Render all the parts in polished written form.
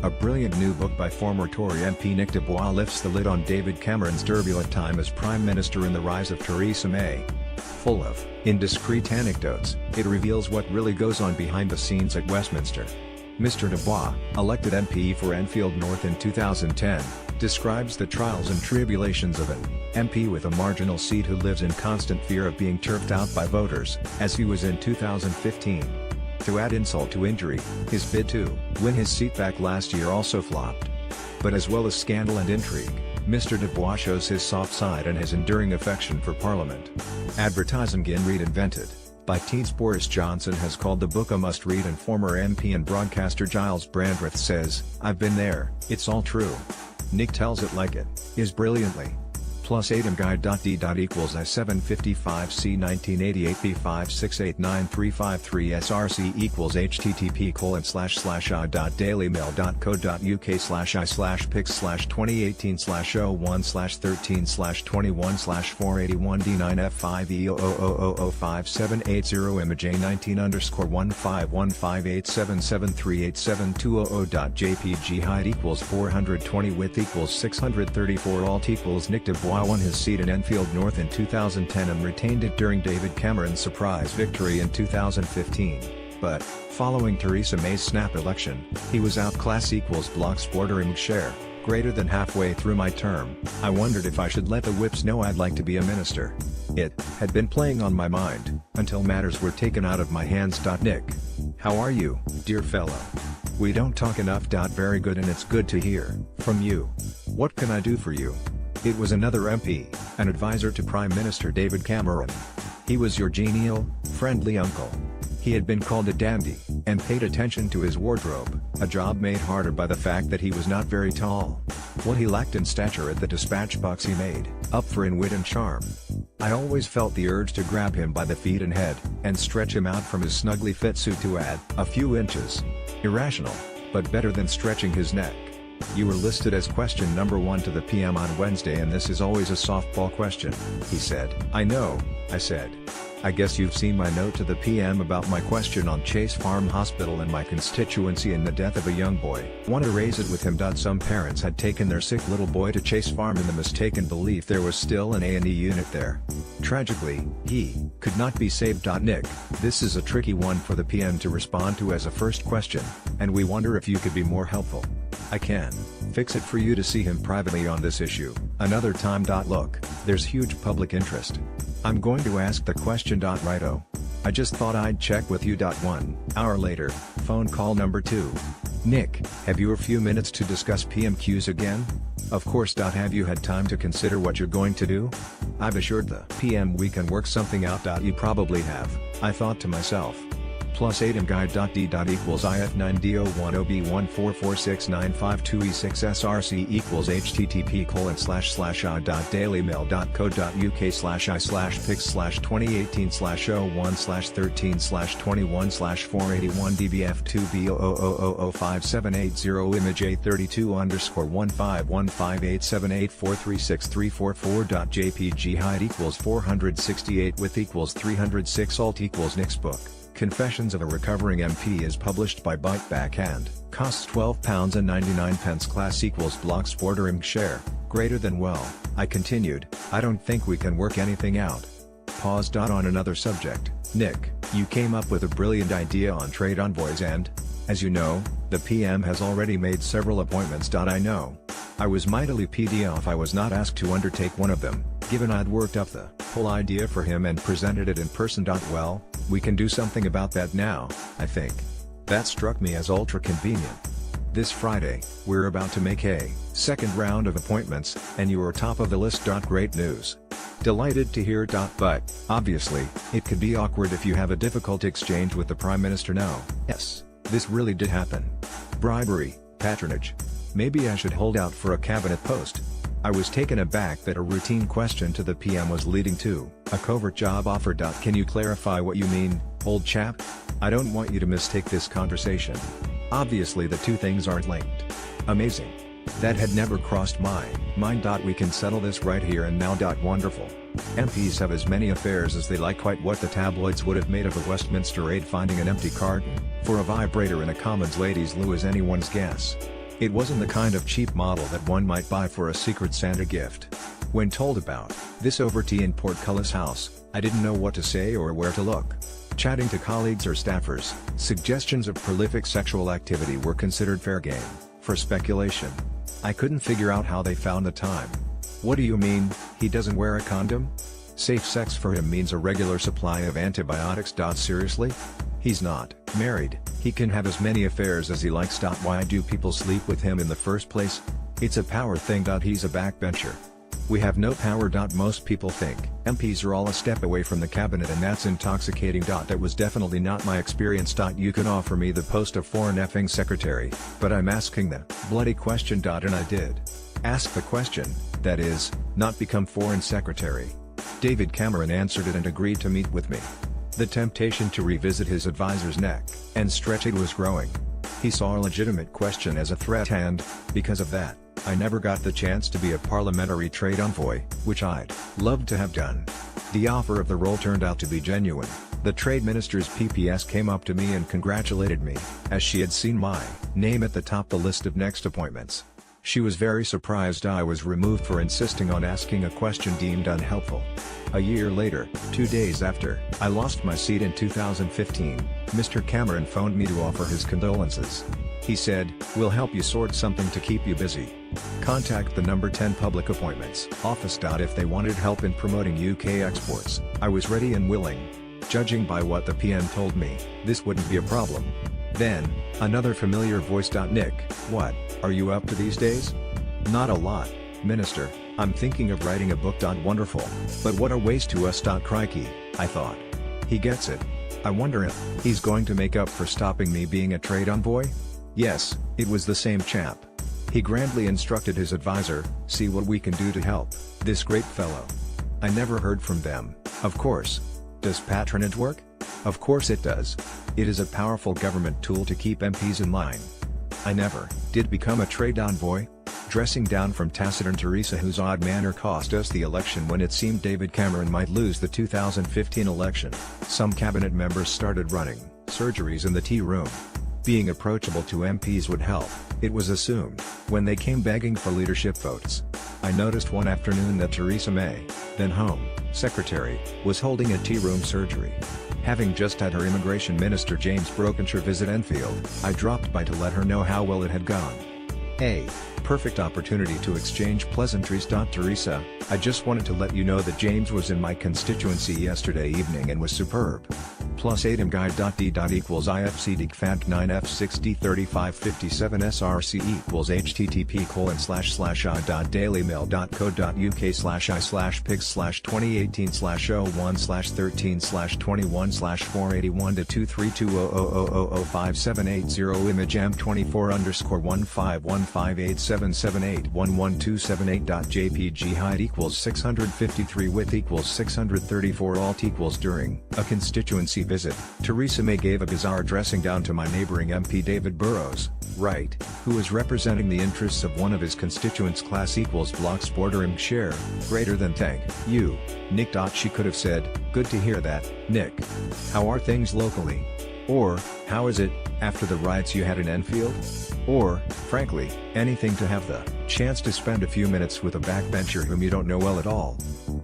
A brilliant new book by former Tory MP Nick De Bois lifts the lid on David Cameron's turbulent time as Prime Minister and the rise of Theresa May. Full of indiscreet anecdotes, it reveals what really goes on behind the scenes at Westminster. Mr. De Bois, elected MP for Enfield North in 2010, describes the trials and tribulations of an MP with a marginal seat who lives in constant fear of being turfed out by voters, as he was in 2015. To add insult to injury, his bid to win his seat back last year also flopped. But as well as scandal and intrigue, Mr. De Bois shows his soft side and his enduring affection for Parliament. Advertising in Read Invented by Teens Boris Johnson has called the book a must-read, and former MP and broadcaster Giles Brandreth says, "I've been there, it's all true." Nick tells it like it is brilliantly. Plus @guide.d. equals I755C 1988 B5689353 SRC equals http://dailymaill.co.uk/i/pics/2018/01613/21/481D9F5E0005780 image A19_151587720.jpg height equals 420 width equals 634 alt equals Nick De Bois won his seat in Enfield North in 2010 and retained it during David Cameron's surprise victory in 2015. But, following Theresa May's snap election, he was outclassed equals blocksporter share. Greater than halfway through my term, I wondered if I should let the whips know I'd like to be a minister. It had been playing on my mind, until matters were taken out of my hands. Nick. How are you, dear fellow? We don't talk enough. Very good, and it's good to hear from you. What can I do for you? It was another MP, an advisor to Prime Minister David Cameron. He was your genial, friendly uncle. He had been called a dandy, and paid attention to his wardrobe, a job made harder by the fact that he was not very tall. What he lacked in stature at the dispatch box he made up for in wit and charm. I always felt the urge to grab him by the feet and head, and stretch him out from his snugly fit suit to add a few inches. Irrational, but better than stretching his neck. You were listed as question number 1 to the PM on Wednesday, and this is always a softball question, he said. I know, I said. I guess you've seen my note to the PM about my question on Chase Farm Hospital and my constituency and the death of a young boy. Want to raise it with him. Some parents had taken their sick little boy to Chase Farm in the mistaken belief there was still an A&E unit there. Tragically, he could not be saved. Nick, this is a tricky one for the PM to respond to as a first question, and we wonder if you could be more helpful. I can fix it for you to see him privately on this issue another time. Look, there's huge public interest. I'm going to ask the question. Righto. I just thought I'd check with you. 1 hour later, phone call number 2. Nick, have you a few minutes to discuss PMQs again? Of course. Have you had time to consider what you're going to do? I've assured the PM we can work something out. You probably have, I thought to myself. Plus @guide.d. equals IF9DO10B1446952E6 SRC equals http://dailymaill.co.uk/pics/2018/01/13/21/481 DBF2B0005780 image A32_1515878436344.jpg height equals 468 width equals 306 alt equals Nick's book, Confessions of a Recovering MP, is published by Bite Backhand, costs £12.99 class equals blocksporter share, greater than well, I continued, I don't think we can work anything out. Pause. On another subject, Nick, you came up with a brilliant idea on trade envoys and, as you know, the PM has already made several appointments. I know. I was mightily peeved off I was not asked to undertake one of them, given I'd worked up the whole idea for him and presented it in person. Well, we can do something about that now, I think. That struck me as ultra convenient. This Friday, we're about to make a second round of appointments, and you are top of the list. Great news. Delighted to hear. But, obviously, it could be awkward if you have a difficult exchange with the Prime Minister. No. Yes, this really did happen. Bribery, patronage. Maybe I should hold out for a cabinet post. I was taken aback that a routine question to the PM was leading to a covert job offer. Can you clarify what you mean, old chap? I don't want you to mistake this conversation. Obviously the two things aren't linked. Amazing. That had never crossed my mind. We can settle this right here and now. Wonderful. MPs have as many affairs as they like. Quite what the tabloids would have made of a Westminster aide finding an empty carton for a vibrator in a Commons ladies' loo is anyone's guess. It wasn't the kind of cheap model that one might buy for a Secret Santa gift. When told about this over tea in Portcullis House, I didn't know what to say or where to look. Chatting to colleagues or staffers, suggestions of prolific sexual activity were considered fair game for speculation. I couldn't figure out how they found the time. What do you mean, he doesn't wear a condom? Safe sex for him means a regular supply of antibiotics. Seriously? He's not married, he can have as many affairs as he likes. Why do people sleep with him in the first place? It's a power thing. He's a backbencher. We have no power. Most people think MPs are all a step away from the cabinet, and that's intoxicating. That was definitely not my experience. You can offer me the post of foreign effing secretary, but I'm asking the bloody question. And I did ask the question, that is, not become foreign secretary. David Cameron answered it and agreed to meet with me. The temptation to revisit his advisor's neck and stretch it was growing. He saw a legitimate question as a threat, and, because of that, I never got the chance to be a parliamentary trade envoy, which I'd loved to have done. The offer of the role turned out to be genuine. The trade minister's PPS came up to me and congratulated me, as she had seen my name at the top the list of next appointments. She was very surprised I was removed for insisting on asking a question deemed unhelpful. A year later, 2 days after I lost my seat in 2015, Mr. Cameron phoned me to offer his condolences. He said, "We'll help you sort something to keep you busy. Contact the number 10 public appointments office. If they wanted help in promoting UK exports, I was ready and willing. Judging by what the PM told me, this wouldn't be a problem." Then, another familiar voice. "Nick, what are you up to these days?" "Not a lot, Minister. I'm thinking of writing a book. Wonderful, but what a waste to us. Crikey, I thought. He gets it. I wonder if he's going to make up for stopping me being a trade envoy?" Yes, it was the same chap. He grandly instructed his advisor, "See what we can do to help this great fellow." I never heard from them, of course. Does patronage work? Of course it does. It is a powerful government tool to keep MPs in line. I never did become a trade envoy. Dressing down from taciturn Theresa, whose odd manner cost us the election when it seemed David Cameron might lose the 2015 election, some cabinet members started running surgeries in the tea room. Being approachable to MPs would help, it was assumed, when they came begging for leadership votes. I noticed one afternoon that Theresa May, then Home Secretary, was holding a tea room surgery. Having just had her Immigration Minister James Brokenshire visit Enfield, I dropped by to let her know how well it had gone. A perfect opportunity to exchange pleasantries. "Theresa, I just wanted to let you know that James was in my constituency yesterday evening and was superb. Plus Adam guide. D. equals IFC DIGFANT 9F603557 SRC equals http://.dailymail.co.uk/i/pigs/2018/001/13/481-232000578 image m24_1515877811278.jpg height equals 653 width equals 634 alt equals during a constituency visit, Theresa May gave a bizarre dressing down to my neighbouring MP David Burrows, right, who is representing the interests of one of his constituents. Class equals blocks bordering share, greater than thank you, Nick. She could have said, "Good to hear that, Nick. How are things locally?" Or, "How is it, after the riots you had in Enfield?" Or, frankly, anything to have the chance to spend a few minutes with a backbencher whom you don't know well at all.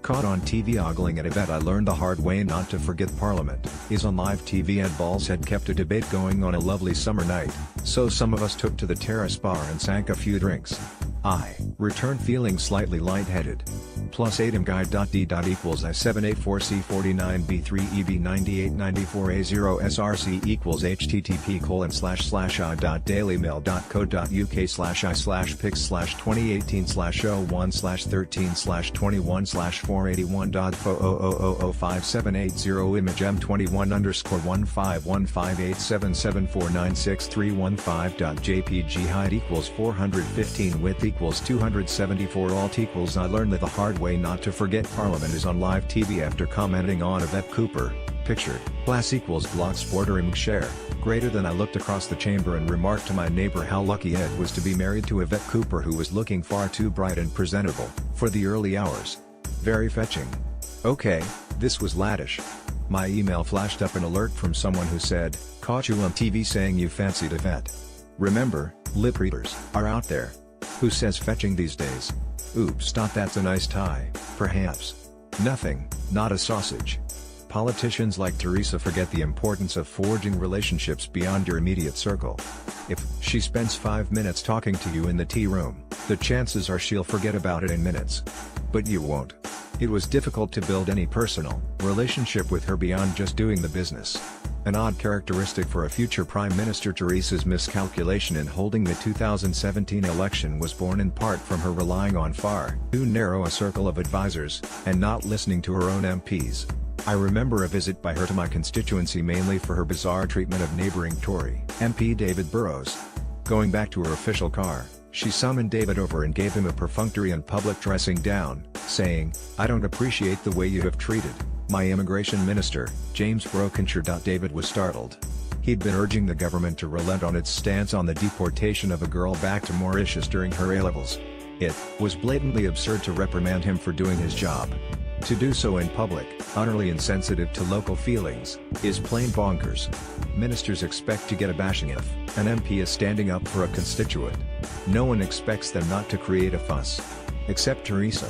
Caught on TV ogling at a vet. I learned the hard way not to forget Parliament is on live TV, and Balls had kept a debate going on a lovely summer night, so some of us took to the terrace bar and sank a few drinks. I returned feeling slightly lightheaded. Plus Adam guide. D. equals I784C49B3EB9894A0 SRC equals http://dailymail.co.uk/i/pigs/2018/01613/001/13/481.0000578 m21_1515877496315.jpg height equals 415 width equals 274 alt equals. I learned that the hard way not to forget Parliament is on live TV after commenting on Yvette Cooper, pictured, class equals blocks bordering share, greater than. I looked across the chamber and remarked to my neighbor how lucky Ed was to be married to Yvette Cooper, who was looking far too bright and presentable for the early hours. Very fetching. Okay, this was laddish. My email flashed up an alert from someone who said, "Caught you on TV saying you fancied Yvette. Remember, Lip readers are out there. Who says fetching these days? Oops, that's a nice tie, perhaps. Nothing, not a sausage. Politicians like Teresa forget the importance of forging relationships beyond your immediate circle. If she spends 5 minutes talking to you in the tea room, the chances are she'll forget about it in minutes. But you won't. It was difficult to build any personal relationship with her beyond just doing the business. An odd characteristic for a future Prime Minister. Teresa's miscalculation in holding the 2017 election was born in part from her relying on far too narrow a circle of advisors, and not listening to her own MPs. I remember a visit by her to my constituency mainly for her bizarre treatment of neighbouring Tory MP David Burrows. Going back to her official car, she summoned David over and gave him a perfunctory and public dressing down, saying, "I don't appreciate the way you have treated my immigration minister, James Brokenshire." David was startled. He'd been urging the government to relent on its stance on the deportation of a girl back to Mauritius during her A-levels. It was blatantly absurd to reprimand him for doing his job. To do so in public, utterly insensitive to local feelings, is plain bonkers. Ministers expect to get a bashing if an MP is standing up for a constituent. No one expects them not to create a fuss. Except Teresa.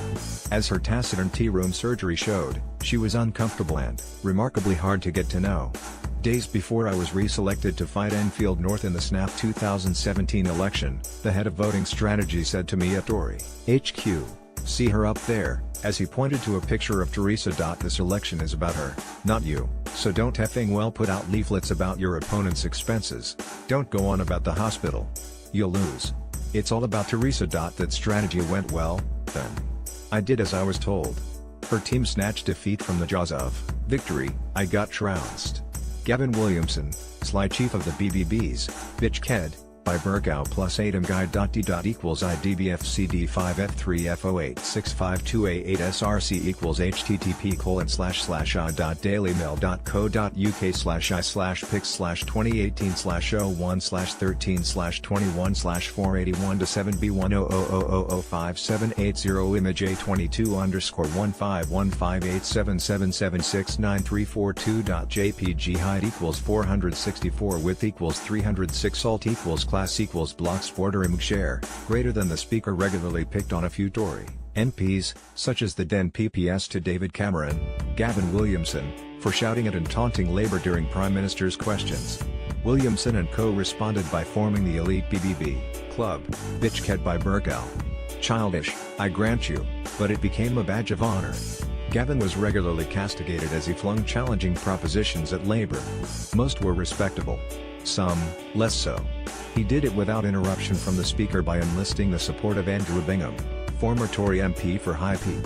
As her taciturn tea room surgery showed, she was uncomfortable and remarkably hard to get to know. Days before I was reselected to fight Enfield North in the snap 2017 election, the head of voting strategy said to me at Tory HQ, "See her up there," as he pointed to a picture of Teresa. "This election is about her, not you, so don't effing well put out leaflets about your opponent's expenses. Don't go on about the hospital. You'll lose. It's all about Teresa." That strategy went well, then. I did as I was told. Her team snatched defeat from the jaws of victory. I got trounced. Gavin Williamson, Sly Chief of the BBBs, Bitch Ked, by Burkow plus Adam Guide. D. equals IDBFCD5F3F08652A8SRC equals http://.dailymail.co.uk/i/pics/2018/016-21/481-7B10005780 image A22_151587769342.jpg height equals 464 width equals 306 alt equals class equals blocks border img share, greater than the speaker regularly picked on a few Tory MPs, such as the then PPS to David Cameron, Gavin Williamson, for shouting at and taunting Labour during Prime Minister's questions. Williamson and co responded by forming the elite BBB club, Bitch Ked by Burkow. Childish, I grant you, but it became a badge of honour. Gavin was regularly castigated as he flung challenging propositions at Labour. Most were respectable. Some, less so. He did it without interruption from the Speaker by enlisting the support of Andrew Bingham, former Tory MP for High Peak.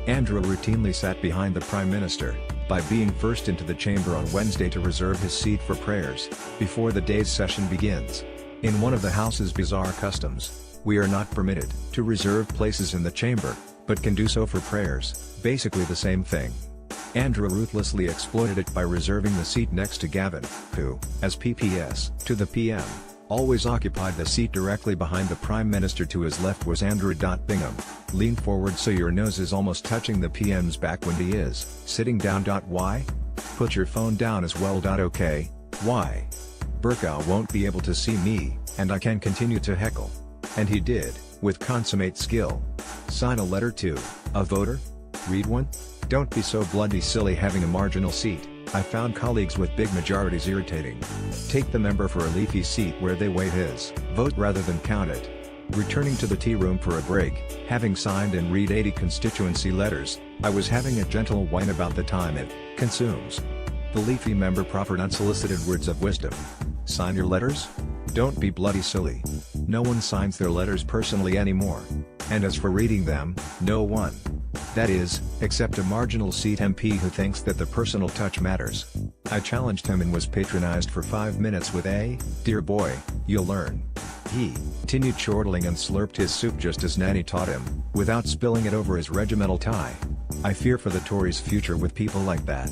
Andrew routinely sat behind the Prime Minister, by being first into the chamber on Wednesday to reserve his seat for prayers, before the day's session begins. In one of the House's bizarre customs, we are not permitted to reserve places in the chamber, but can do so for prayers, basically the same thing. Andrew ruthlessly exploited it by reserving the seat next to Gavin, who, as PPS to the PM, always occupied the seat directly behind the Prime Minister. To his left was Andrew. Bingham. Lean forward so your nose is almost touching the PM's back when he is sitting down. Why? Put your phone down as well. Okay, why? Burkow won't be able to see me, and I can continue to heckle. And he did, with consummate skill. Sign a letter to a voter? Read one? Don't be so bloody silly having a marginal seat. I found colleagues with big majorities irritating. Take the member for a leafy seat where they weigh his vote rather than count it. Returning to the tea room for a break, having signed and read 80 constituency letters, I was having a gentle whine about the time it consumes. The leafy member proffered unsolicited words of wisdom. Sign your letters? Don't be bloody silly. No one signs their letters personally anymore. And as for reading them, no one. That is, except a marginal seat MP who thinks that the personal touch matters. I challenged him and was patronized for 5 minutes with a, "Dear boy, you'll learn." He continued chortling and slurped his soup just as Nanny taught him, without spilling it over his regimental tie. I fear for the Tories' future with people like that.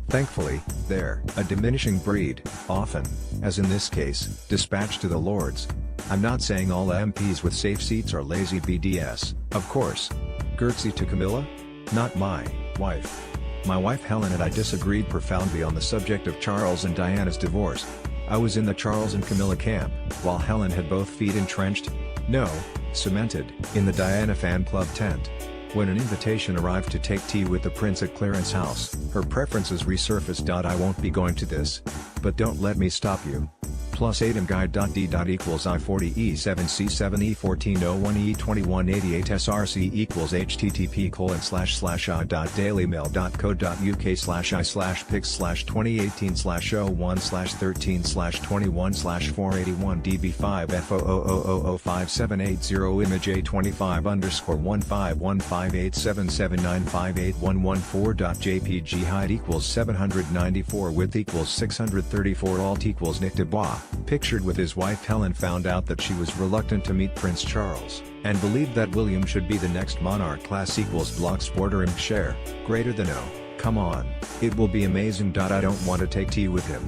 Thankfully, they're a diminishing breed, often, as in this case, dispatched to the Lords. I'm not saying all MPs with safe seats are lazy BDS, of course. Gertzie to Camilla? Not my wife. My wife Helen and I disagreed profoundly on the subject of Charles and Diana's divorce. I was in the Charles and Camilla camp, while Helen had both feet entrenched, no, cemented, in the Diana fan club tent. When an invitation arrived to take tea with the prince at Clarence's house, her preferences resurfaced. I won't be going to this. But don't let me stop you. Plus Adam guide. D. Equals I40E7C7E1401E2188 SRC equals http://dailymail.co.uk/i/pics/2018/01/13/21/481 db5f0000578 image A2515158779581114. Height equals 794 width equals 634 alt equals Nick De Bois, pictured with his wife Helen, found out that she was reluctant to meet Prince Charles, and believed that William should be the next monarch. Class equals Blocksporter share, greater than O, come on, it will be amazing. I don't want to take tea with him.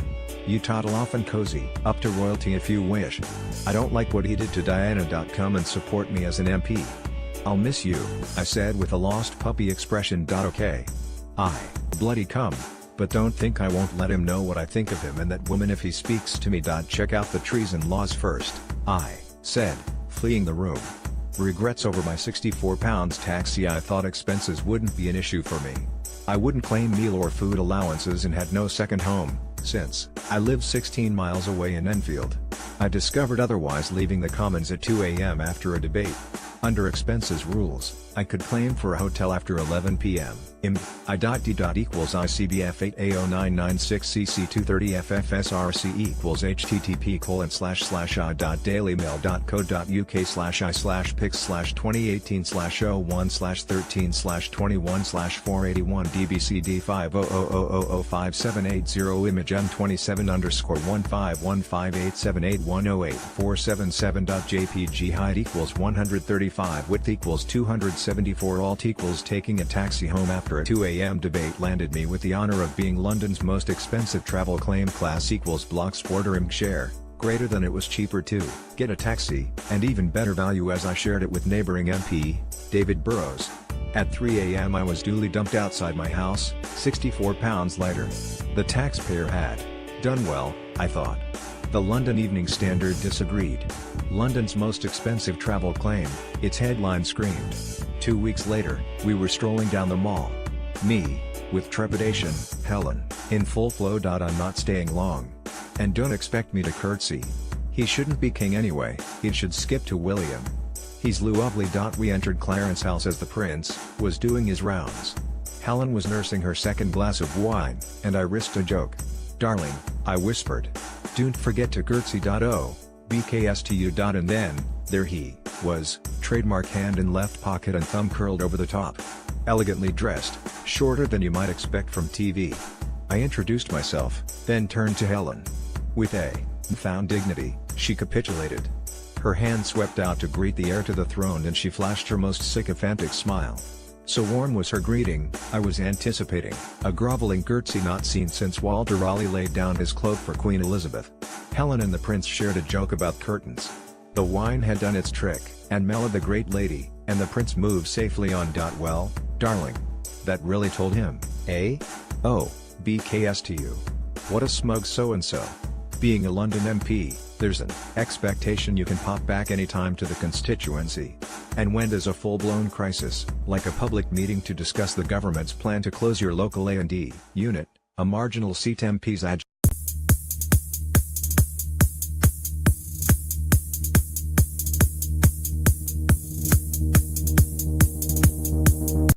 You toddle off and cozy up to royalty if you wish. I don't like what he did to Diana. Come and support me as an MP. I'll miss you, I said with a lost puppy expression. Okay. I bloody come. But don't think I won't let him know what I think of him and that woman if he speaks to me. Check out the treason laws first, I said, fleeing the room. Regrets over my £64 taxi. I thought expenses wouldn't be an issue for me. I wouldn't claim meal or food allowances and had no second home, since I live 16 miles away in Enfield. I discovered otherwise, leaving the Commons at 2 a.m. after a debate. Under expenses rules, I could claim for a hotel after 11 p.m. I.D. equals ICBF 80996CC230FFSRC equals http://dailymail.co.uk/pics/2018/01/13/21/481 dbcd 5000578 image M27_1515878108477. Height equals 135 width equals 274 alt equals taking a taxi home after a 2 a.m. debate landed me with the honor of being London's most expensive travel claim. Class equals Blocksporter share, greater than it was cheaper to get a taxi, and even better value as I shared it with neighbouring MP, David Burrows. At 3 a.m. I was duly dumped outside my house, £64 later. The taxpayer had done well, I thought. The London Evening Standard disagreed. London's most expensive travel claim, its headline screamed. 2 weeks later, we were strolling down the mall. Me, with trepidation, Helen, in full flow. I'm not staying long. And don't expect me to curtsy. He shouldn't be king anyway, it should skip to William. He's lovely. We entered Clarence's house as the prince was doing his rounds. Helen was nursing her second glass of wine, and I risked a joke. Darling, I whispered. Don't forget to curtsy. Oh, BKSTU. And then, there he was, trademark hand in left pocket and thumb curled over the top. Elegantly dressed, shorter than you might expect from TV. I introduced myself, then turned to Helen. With a found dignity, she capitulated. Her hand swept out to greet the heir to the throne and she flashed her most sycophantic smile. So warm was her greeting, I was anticipating a groveling curtsy not seen since Walter Raleigh laid down his cloak for Queen Elizabeth. Helen and the prince shared a joke about curtains. The wine had done its trick, and mellowed the great lady, and the prince moved safely on. Well, darling. That really told him, eh? Oh, BKSTU. What a smug so-and-so. Being a London MP, there's an expectation you can pop back anytime to the constituency. And when there's a full-blown crisis, like a public meeting to discuss the government's plan to close your local A&D unit, a marginal seat MP's